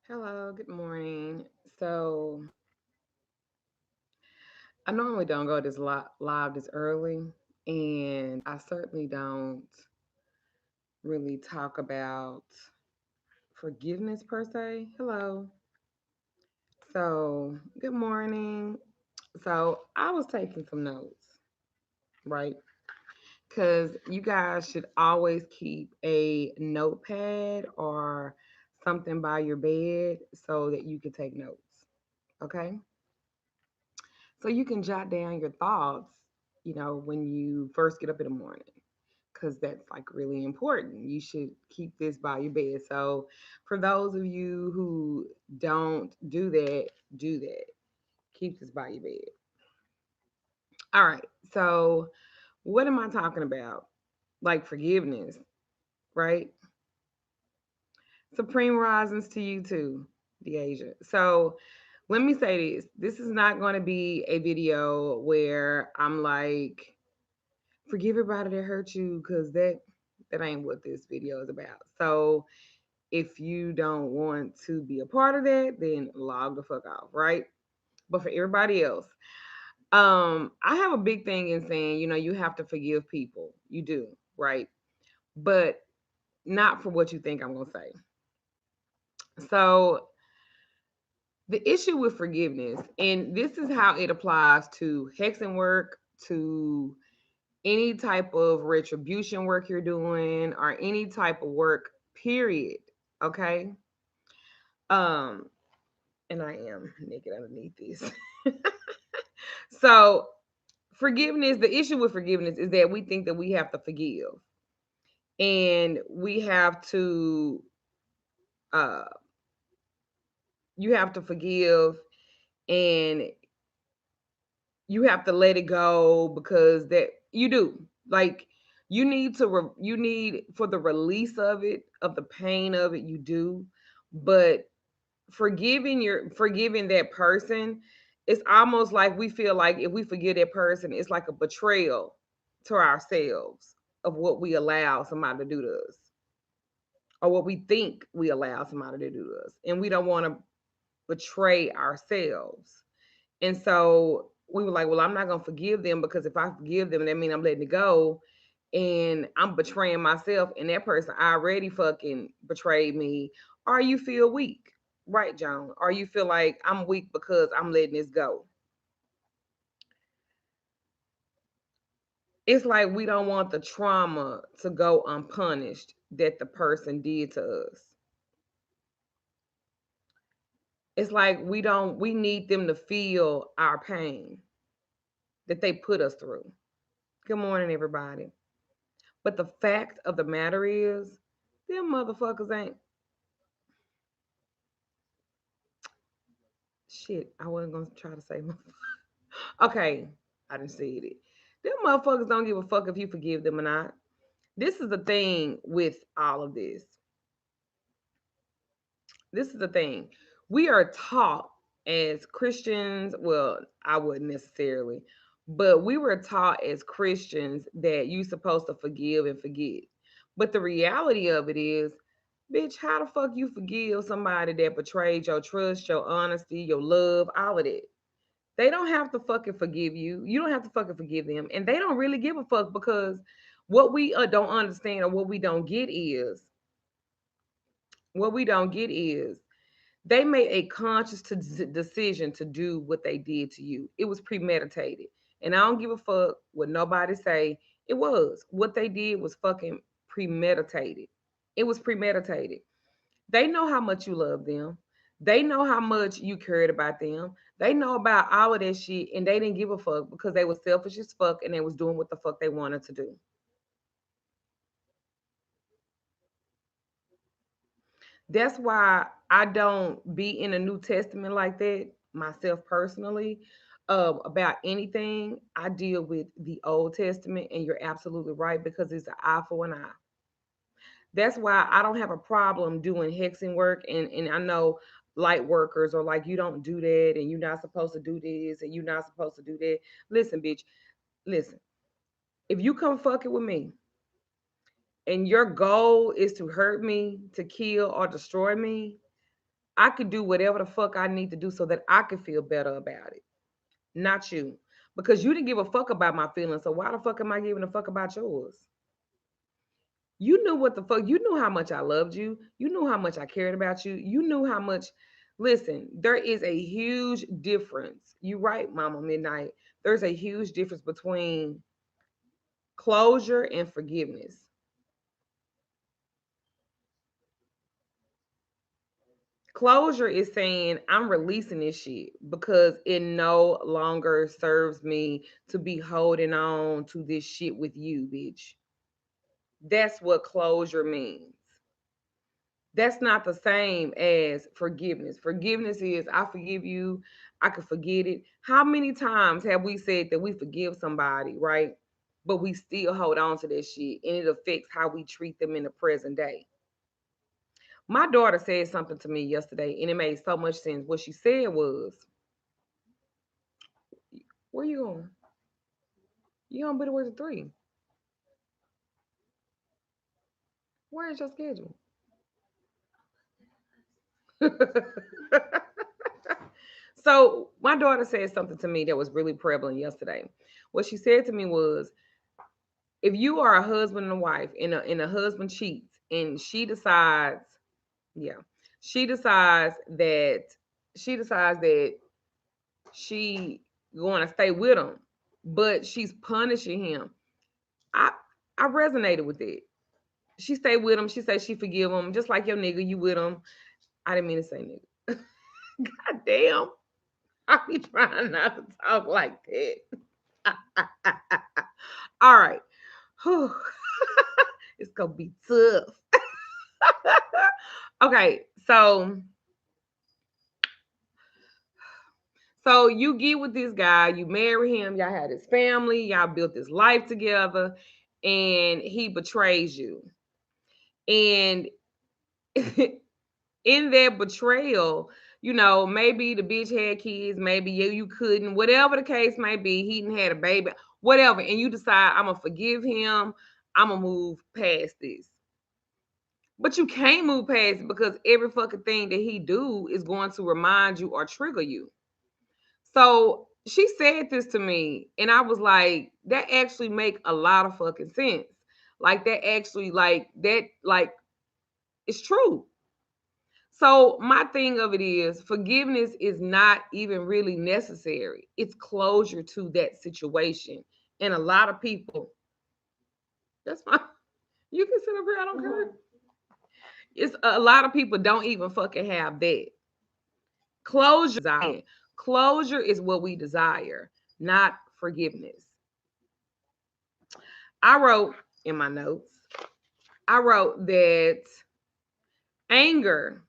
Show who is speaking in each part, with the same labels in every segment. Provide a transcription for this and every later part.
Speaker 1: Hello, good morning. So, I normally don't go this live this early, and I certainly don't really talk about forgiveness per se. Hello. So, good morning. So, I was taking some notes, right? Because you guys should always keep a notepad or something by your bed so that you can take notes. Okay. So you can jot down your thoughts, when you first get up in the morning, because that's like really important. You should keep this by your bed. So for those of you who don't do that, do that. Keep this by your bed. All right. So what am I talking about? Like forgiveness, right? Supreme risings to you too, Deasia. So let me say this. This is not going to be a video where I'm like, forgive everybody that hurt you, because that ain't what this video is about. So if you don't want to be a part of that, then log the fuck off, right? But for everybody else, I have a big thing in saying, you have to forgive people. You do, right? But not for what you think I'm gonna say. So the issue with forgiveness, and this is how it applies to hexing work, to any type of retribution work you're doing, or any type of work, period. Okay. Um, and I am naked underneath this. So forgiveness, the issue with forgiveness is that we think that we have to forgive, and we have to uh you have to forgive, and you have to let it go, because that you do, like, you need for the release of it, of the pain of it, you do. But forgiving that person, it's almost like we feel like if we forgive that person, it's like a betrayal to ourselves of what we allow somebody to do to us, or what we think we allow somebody to do to us, and we don't want to betray ourselves. And so we were like, well, I'm not gonna forgive them, because if I forgive them, that means I'm letting it go, and I'm betraying myself, and that person already fucking betrayed me. Or you feel weak, right, John? Or you feel like I'm weak because I'm letting this go. It's like we don't want the trauma to go unpunished that the person did to us. It's like we need them to feel our pain that they put us through. Good morning, everybody. But the fact of the matter is, them motherfuckers ain't shit. I wasn't gonna try to say okay, I didn't say it. Them motherfuckers don't give a fuck if you forgive them or not. This is the thing with all of this. This is the thing. We are taught as Christians, well, I wouldn't necessarily, but we were taught as Christians that you're supposed to forgive and forget. But the reality of it is, bitch, how the fuck you forgive somebody that betrayed your trust, your honesty, your love, all of that? They don't have to fucking forgive you. You don't have to fucking forgive them. And they don't really give a fuck, because what we don't understand, or what we don't get is they made a conscious decision to do what they did to you. It was premeditated. And I don't give a fuck what nobody say. It was. What they did was fucking premeditated. It was premeditated. They know how much you love them. They know how much you cared about them. They know about all of that shit, and they didn't give a fuck, because they were selfish as fuck, and they was doing what the fuck they wanted to do. That's why I don't be in the New Testament like that myself personally. About anything, I deal with the Old Testament, and you're absolutely right, because it's an eye for an eye. That's why I don't have a problem doing hexing work, and I know light workers are like, you don't do that, and you're not supposed to do this, and you're not supposed to do that. Listen, bitch, listen. If you come fucking with me, and your goal is to hurt me, to kill or destroy me, I could do whatever the fuck I need to do so that I could feel better about it. Not you. Because you didn't give a fuck about my feelings. So why the fuck am I giving a fuck about yours? You knew what the fuck, you knew how much I loved you. You knew how much I cared about you. You knew how much. Listen, there is a huge difference. You right, Mama Midnight. There's a huge difference between closure and forgiveness. Closure is saying I'm releasing this shit because it no longer serves me to be holding on to this shit with you, bitch. That's what closure means. That's not the same as forgiveness. Forgiveness is I forgive you, I can forget it. How many times have we said that we forgive somebody, right? But we still hold on to that shit and it affects how we treat them in the present day. My daughter said something to me yesterday and it made so much sense. What she said was, where you going? You on better work at 3. Where is your schedule? So my daughter said something to me that was really prevalent yesterday. What she said to me was, if you are a husband and a wife and a husband cheats and yeah, she decides that she decides that she going to stay with him, but she's punishing him. I I resonated with it. She stayed with him. She said she forgive him, just like your nigga. You with him. I didn't mean to say nigga. God damn. I be trying not to talk like that. All right. Whew. It's gonna be tough. Okay, so you get with this guy, you marry him, y'all had his family, y'all built this life together, and he betrays you. And in that betrayal, maybe the bitch had kids, maybe you couldn't, whatever the case may be, he didn't had a baby, whatever, and you decide I'm gonna forgive him, I'm gonna move past this. But you can't move past it because every fucking thing that he do is going to remind you or trigger you. So she said this to me, and I was like, that actually make a lot of fucking sense. Like that actually, like that, like it's true. So my thing of it is forgiveness is not even really necessary. It's closure to that situation. And a lot of people, that's my you can sit up here, I don't care. It's a lot of people don't even fucking have that. Closure is what we desire, not forgiveness. I wrote in my notes, I wrote that anger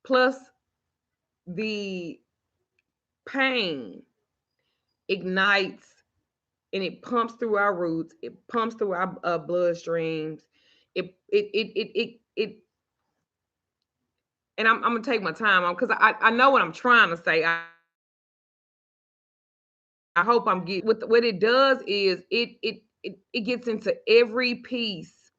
Speaker 1: plus the pain ignites and it pumps through our roots, it pumps through our bloodstreams. It and I'm gonna take my time on because I know what I'm trying to say. I hope I'm getting what it does is it gets into every piece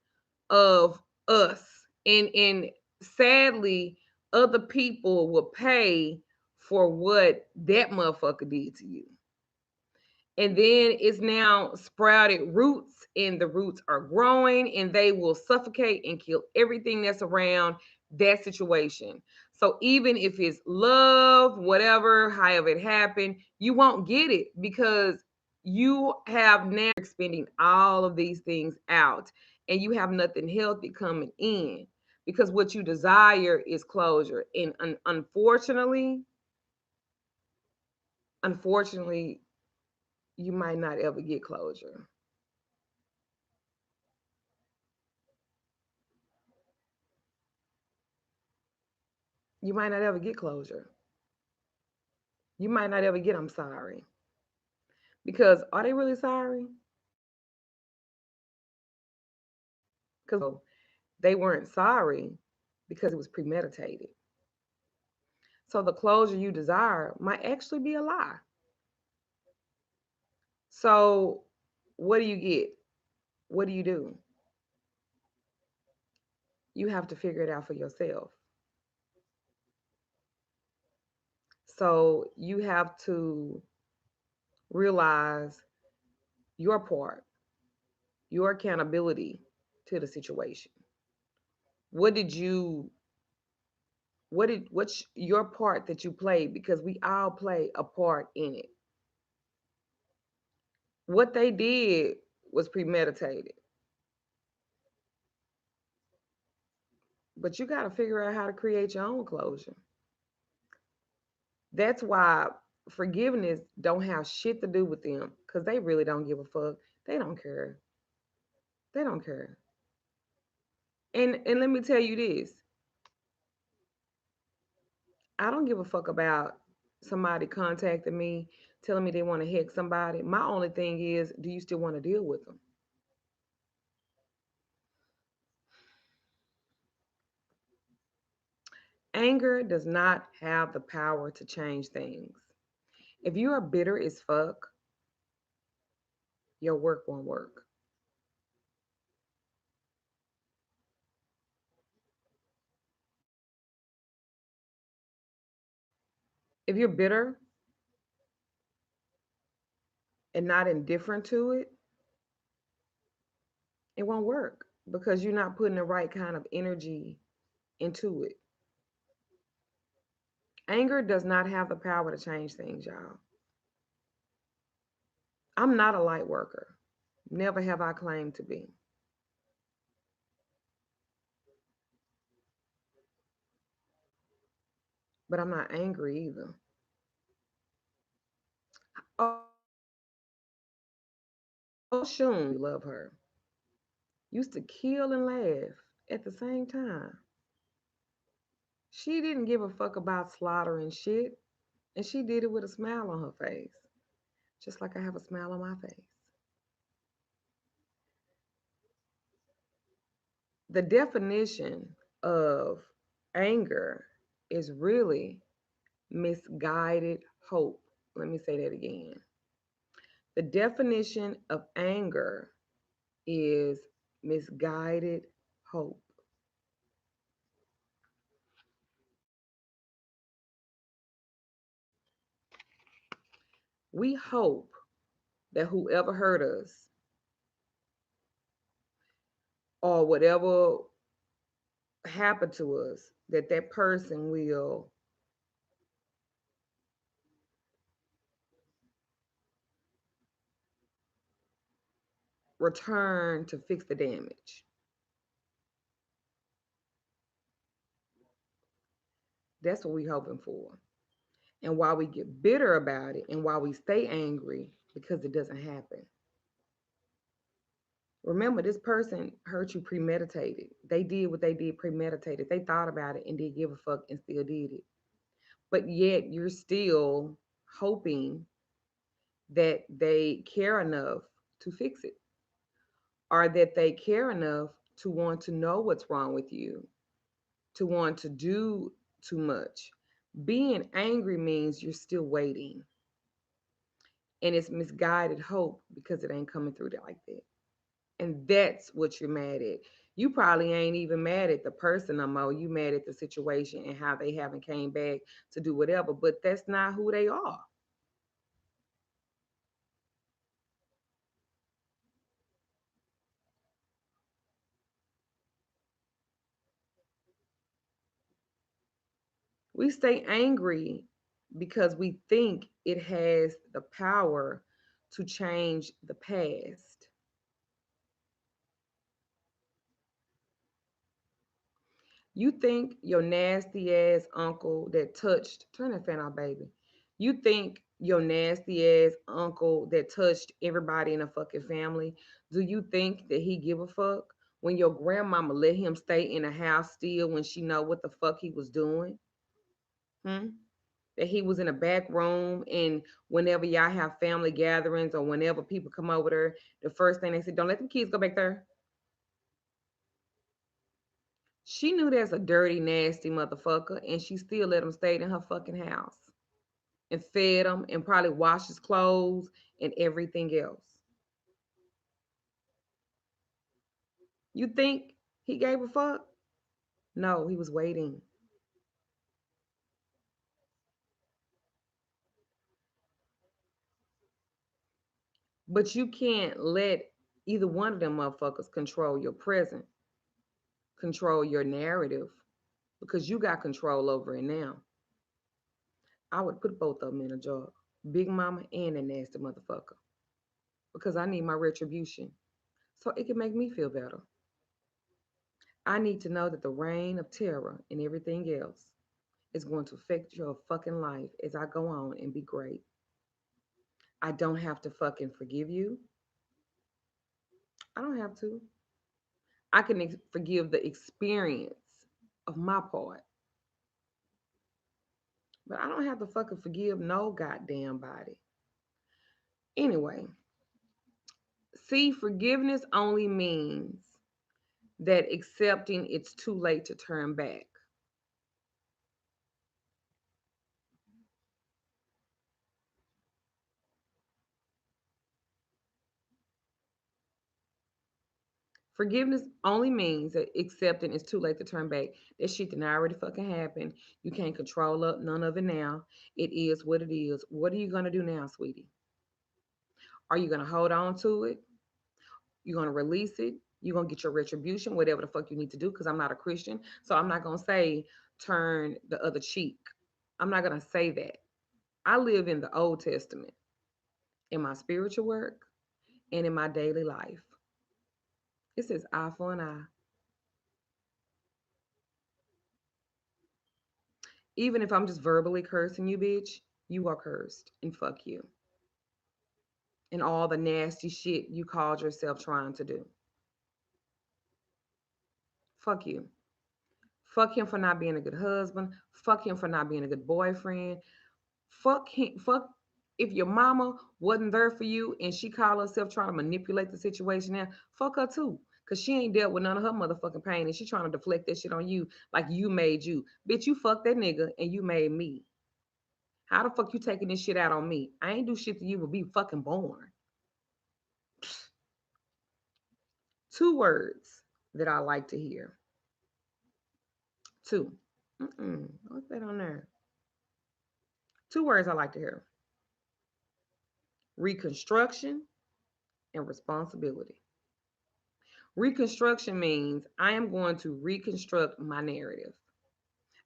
Speaker 1: of us, and sadly other people will pay for what that motherfucker did to you. And then it's now sprouted roots and the roots are growing and they will suffocate and kill everything that's around that situation. So even if it's love, whatever, however it happened, you won't get it because you have now expending all of these things out and you have nothing healthy coming in because what you desire is closure. And unfortunately, you might not ever get closure. You might not ever get closure. You might not ever get I'm sorry. Because are they really sorry? Because they weren't sorry because it was premeditated. So the closure you desire might actually be a lie. So what do you get? What do you do? You have to figure it out for yourself. So you have to realize your part, your accountability to the situation. What did you what's your part that you played, because we all play a part in it. What they did was premeditated, but you got to figure out how to create your own closure. That's why forgiveness don't have shit to do with them, because they really don't give a fuck. They don't care. They don't care. And let me tell you this, I don't give a fuck about somebody contacting me telling me they want to hex somebody. My only thing is, do you still want to deal with them? Anger does not have the power to change things. If you are bitter as fuck, your work won't work. If you're bitter and not indifferent to it, it won't work because you're not putting the right kind of energy into it. Anger does not have the power to change things, y'all. I'm not a light worker. Never have I claimed to be. But I'm not angry either. Oh, Shun, you love her. Used to kill and laugh at the same time. She didn't give a fuck about slaughtering shit, and she did it with a smile on her face, just like I have a smile on my face. The definition of anger is really misguided hope. Let me say that again. The definition of anger is misguided hope. We hope that whoever hurt us or whatever happened to us, that that person will return to fix the damage. That's what we're hoping for. And why we get bitter about it and why we stay angry, because it doesn't happen. Remember, this person hurt you premeditated. They did what they did premeditated. They thought about it and did give a fuck and still did it. But yet you're still hoping that they care enough to fix it, or that they care enough to want to know what's wrong with you, to want to do too much. Being angry means you're still waiting, and it's misguided hope because it ain't coming through there like that. And that's what you're mad at. You probably ain't even mad at the person no more. You mad at the situation and how they haven't came back to do whatever. But that's not who they are. We stay angry because we think it has the power to change the past. You think your nasty ass uncle that touched, turn that fan off, baby. You think your nasty ass uncle that touched everybody in the fucking family, do you think that he give a fuck? When your grandmama let him stay in the house still when she know what the fuck he was doing? Hmm? That he was in a back room, and whenever y'all have family gatherings or whenever people come over there, the first thing they say, don't let them kids go back there. She knew that's a dirty, nasty motherfucker, and she still let him stay in her fucking house and fed him and probably washed his clothes and everything else. You think he gave a fuck? No, he was waiting. But you can't let either one of them motherfuckers control your present, control your narrative, because you got control over it now. I would put both of them in a jar, Big Mama and a nasty motherfucker, because I need my retribution so it can make me feel better. I need to know that the reign of terror and everything else is going to affect your fucking life as I go on and be great. I don't have to fucking forgive you. I don't have to. I can forgive the experience of my part, but I don't have to fucking forgive no goddamn body. Anyway, see, forgiveness only means that accepting it's too late to turn back. Forgiveness only means that accepting it's too late to turn back. That shit did not already fucking happen. You can't control up none of it now. It is what it is. What are you gonna do now, sweetie? Are you gonna hold on to it? You're gonna release it? You're gonna get your retribution, whatever the fuck you need to do, because I'm not a Christian. So I'm not gonna say turn the other cheek. I'm not gonna say that. I live in the Old Testament in my spiritual work and in my daily life. It says eye for an eye. Even if I'm just verbally cursing you, bitch, you are cursed and fuck you. And all the nasty shit you called yourself trying to do. Fuck you. Fuck him for not being a good husband. Fuck him for not being a good boyfriend. Fuck him. Fuck if your mama wasn't there for you and she called herself trying to manipulate the situation now, fuck her too. Cause she ain't dealt with none of her motherfucking pain and she trying to deflect that shit on you like you made you. Bitch, you fucked that nigga and you made me. How the fuck you taking this shit out on me? I ain't do shit to you but be fucking born. Two words that I like to hear. Two. What's that on there? Two words I like to hear. Reconstruction and responsibility. Reconstruction means I am going to reconstruct my narrative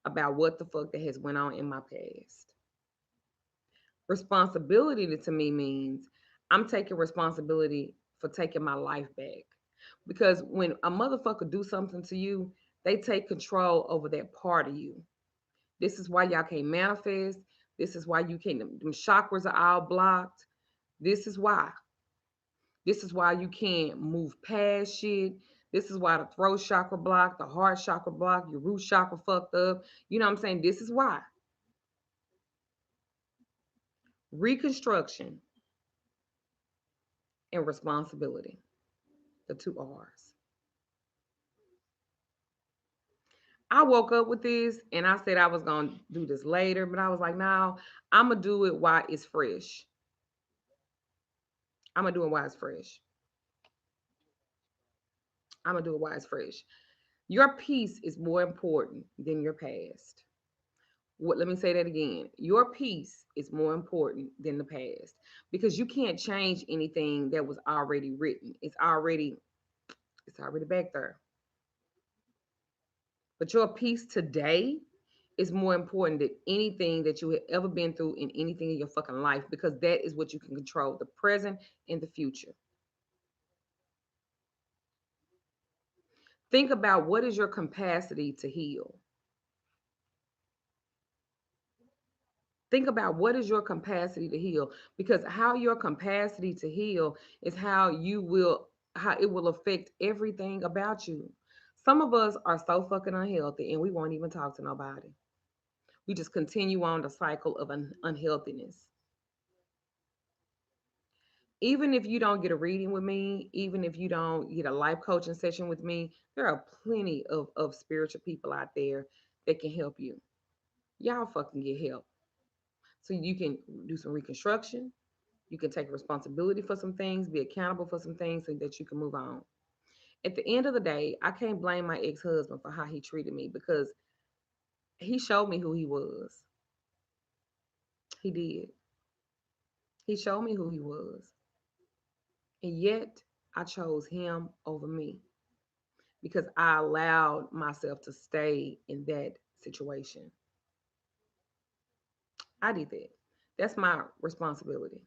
Speaker 1: about what the fuck that has went on in my past. Responsibility to me means I'm taking responsibility for taking my life back. Because when a motherfucker do something to you, they take control over that part of you. This is why y'all can't manifest. This is why you can't, them chakras are all blocked. This is why. This is why you can't move past shit. This is why the throat chakra blocked, the heart chakra blocked, your root chakra fucked up. You know what I'm saying? This is why. Reconstruction and responsibility, the two R's. I woke up with this and I said I was going to do this later, but I was like, no, I'm going to do it while it's fresh. I'm going to do it while it's fresh. I'm going to do it while it's fresh. Your peace is more important than your past. What, let me say that again. Your peace is more important than the past because you can't change anything that was already written. It's already back there. But your peace today is more important than anything that you have ever been through in anything in your fucking life because that is what you can control, the present and the future. Think about what is your capacity to heal. Think about what is your capacity to heal because how your capacity to heal is how it will affect everything about you. Some of us are so fucking unhealthy and we won't even talk to nobody. We just continue on the cycle of unhealthiness. Even if you don't get a reading with me, even if you don't get a life coaching session with me, there are plenty of spiritual people out there that can help you. Y'all fucking get help. So you can do some reconstruction. You can take responsibility for some things, be accountable for some things so that you can move on. At the end of the day, I can't blame my ex-husband for how he treated me because he showed me who he was. He did. He showed me who he was. And yet I chose him over me because I allowed myself to stay in that situation. I did that. That's my responsibility.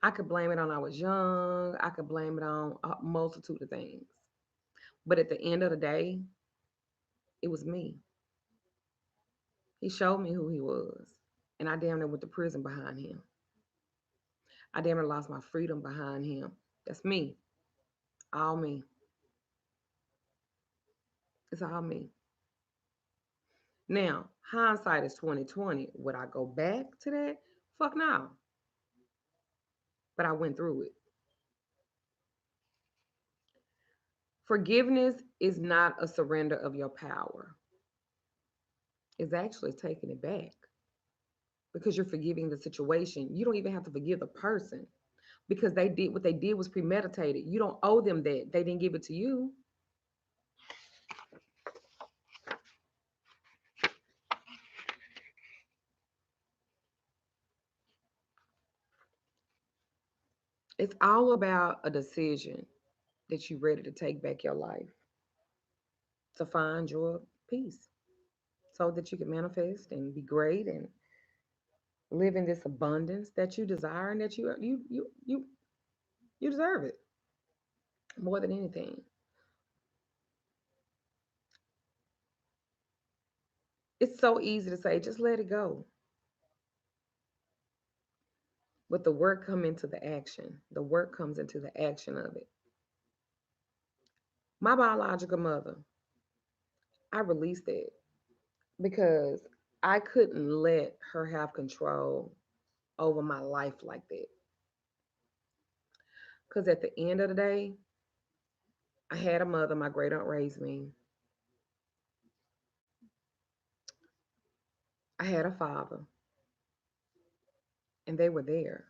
Speaker 1: I could blame it on I was young. I could blame it on a multitude of things. But at the end of the day, it was me. He showed me who he was. And I damn near went to prison behind him. I damn near lost my freedom behind him. That's me. All me. It's all me. Now, hindsight is 2020. Would I go back to that? Fuck no. But I went through it. Forgiveness is not a surrender of your power. It's actually taking it back because you're forgiving the situation. You don't even have to forgive the person because they did what they did was premeditated. You don't owe them that. They didn't give it to you. It's all about a decision that you're ready to take back your life to find your peace so that you can manifest and be great and live in this abundance that you desire and that you deserve it more than anything. It's so easy to say just let it go, but the work come into the action. The work comes into the action of it. My biological mother, I released it because I couldn't let her have control over my life like that. Because at the end of the day, I had a mother, my great aunt raised me. I had a father, and they were there.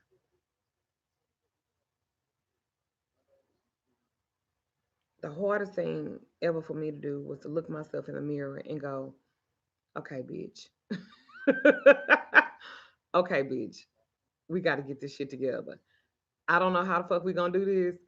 Speaker 1: The hardest thing ever for me to do was to look myself in the mirror and go, okay, bitch. Okay, bitch. We got to get this shit together. I don't know how the fuck we gonna do this,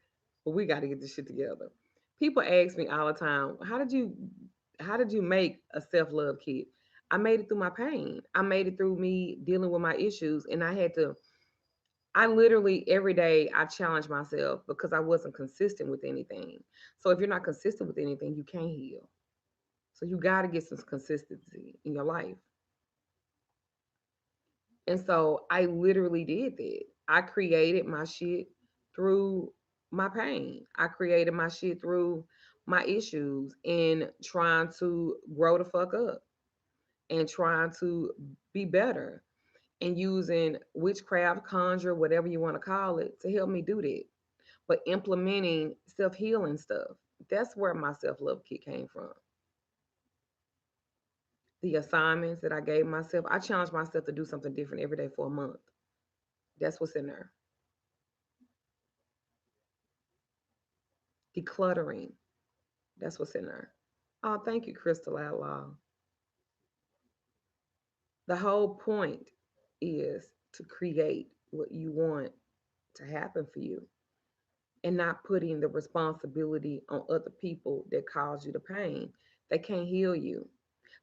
Speaker 1: but we got to get this shit together. People ask me all the time, how did you make a self-love kit? I made it through my pain. I made it through me dealing with my issues, and I literally every day I challenge myself because I wasn't consistent with anything. So if you're not consistent with anything, you can't heal. So you got to get some consistency in your life. And so I literally did that. I created my shit through my pain. I created my shit through my issues and trying to grow the fuck up and trying to be better and using witchcraft, conjure, whatever you want to call it, to help me do that. But implementing self healing stuff, that's where my self love kit came from. The assignments that I gave myself, I challenged myself to do something different every day for a month. That's what's in there. Decluttering, that's what's in there. Oh, thank you, Crystal Outlaw. The whole point is to create what you want to happen for you and not putting the responsibility on other people that cause you the pain. They can't heal you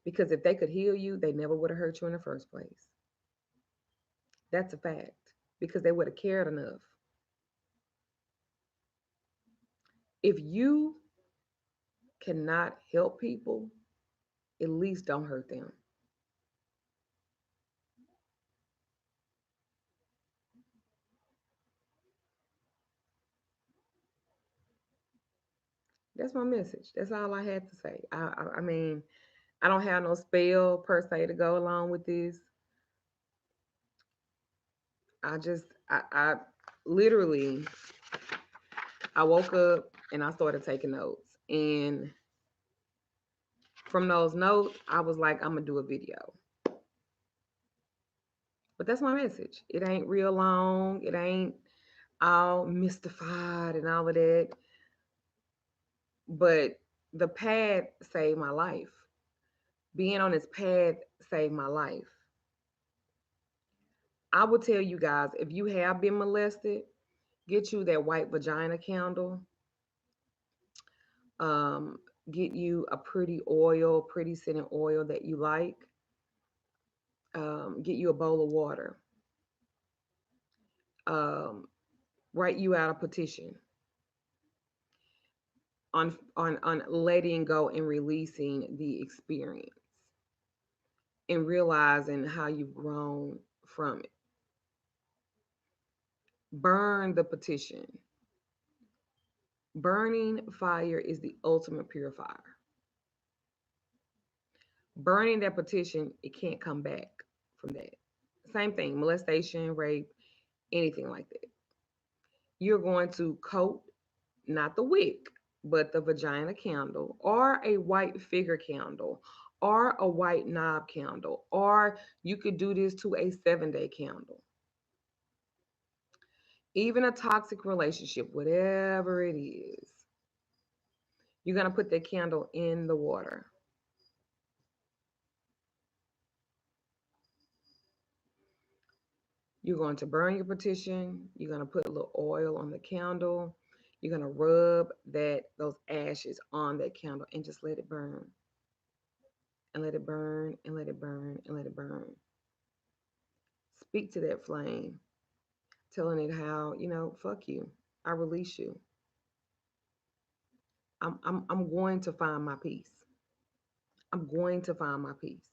Speaker 1: because if they could heal you, they never would have hurt you in the first place. That's a fact because they would have cared enough. If you cannot help people, at least don't hurt them. That's my message. That's all I had to say. I mean, I don't have no spell per se to go along with this. I literally, I woke up and I started taking notes. And from those notes, I was like, I'm gonna do a video. But that's my message. It ain't real long. It ain't all mystified and all of that. But the pad saved my life. Being on this pad saved my life. I will tell you guys, if you have been molested, get you that white vagina candle. Um, get you a pretty oil, pretty scented oil that you like. Get you a bowl of water. Um, write you out a petition on letting go and releasing the experience and realizing how you've grown from it. Burn the petition. Burning fire is the ultimate purifier. Burning that petition, it can't come back from that. Same thing, molestation, rape, anything like that. You're going to coat not the wick, but the vagina candle, or a white figure candle, or a white knob candle, or you could do this to a 7-day candle. Even a toxic relationship, whatever it is, you're going to put that candle in the water. You're going to burn your petition. You're going to put a little oil on the candle. You're going to rub those ashes on that candle and just let it burn and let it burn and let it burn and let it burn. Speak to that flame, telling it how, fuck you. I release you. I'm going to find my peace. I'm going to find my peace.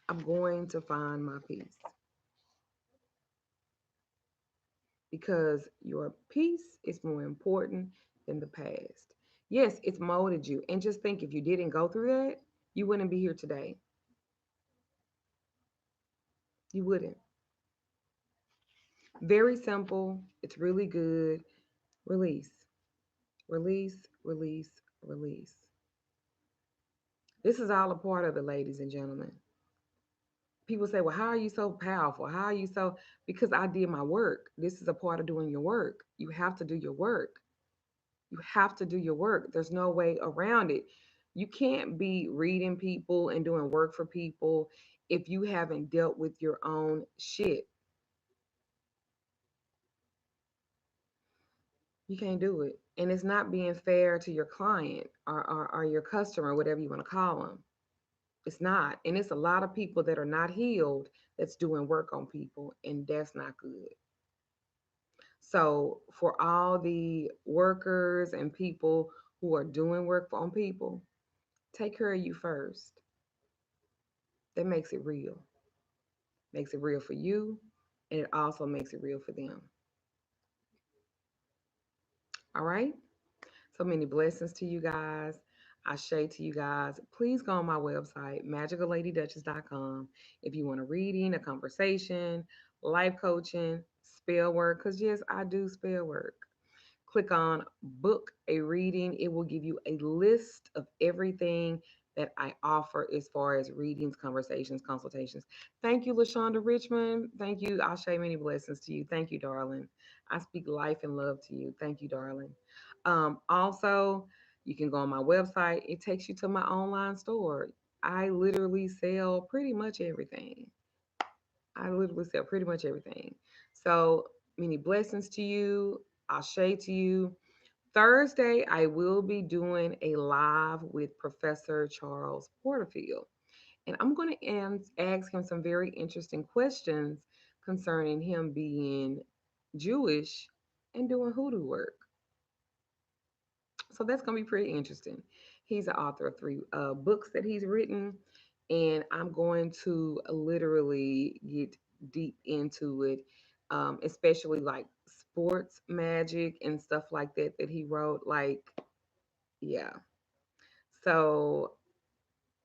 Speaker 1: I'm going to find my peace. Because your peace is more important than the past. Yes, it's molded you. And just think, if you didn't go through that, you wouldn't be here today. You wouldn't. Very simple. It's really good. Release, release, release, release. This is all a part of it, ladies and gentlemen. People say, well, how are you so powerful? How are you so? Because I did my work. This is a part of doing your work. You have to do your work. You have to do your work. There's no way around it. You can't be reading people and doing work for people if you haven't dealt with your own shit. You can't do it. And it's not being fair to your client or your customer, whatever you want to call them. It's not. And it's a lot of people that are not healed that's doing work on people, and that's not good. So, for all the workers and people who are doing work on people, take care of you first. That makes it real. Makes it real for you, and it also makes it real for them. All right? So many blessings to you guys. I say to you guys, please go on my website, magicalladyduchess.com, if you want a reading, a conversation, life coaching, spell work, because yes, I do spell work. Click on book a reading. It will give you a list of everything that I offer as far as readings, conversations, consultations. Thank you, LaShonda Richmond. Thank you. I'll show many blessings to you. Thank you, darling. I speak life and love to you. Thank you, darling. Also, you can go on my website. It takes you to my online store. I literally sell pretty much everything. I literally sell pretty much everything. So many blessings to you. I'll shade to you. Thursday, I will be doing a live with Professor Charles Porterfield. And I'm going to ask him some very interesting questions concerning him being Jewish and doing hoodoo work. So that's going to be pretty interesting. He's the author of 3 books that he's written, and I'm going to literally get deep into it, especially like sports magic and stuff like that he wrote. Like, yeah. So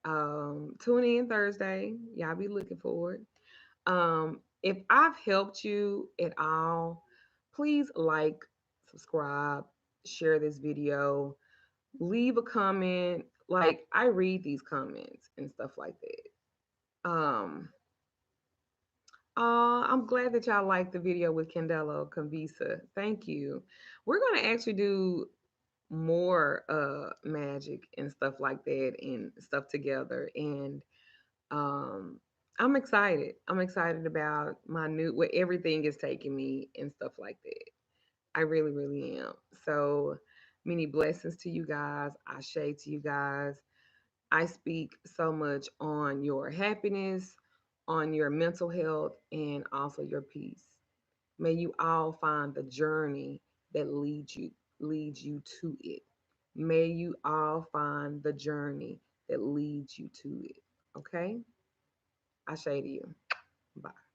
Speaker 1: tune in Thursday. Y'all be looking forward. If I've helped you at all, please like, subscribe, share this video, leave a comment. Like, I read these comments and stuff like that. I'm glad that y'all liked the video with Candelo Convisa. Thank you. We're gonna actually do more magic and stuff like that and stuff together. And um I'm excited. I'm excited about my new where everything is taking me and stuff like that. I really, really am. So many blessings to you guys. I shade to you guys. I speak so much on your happiness, on your mental health, and also your peace. May you all find the journey that leads you to it. May you all find the journey that leads you to it. Okay? I say to you. Bye.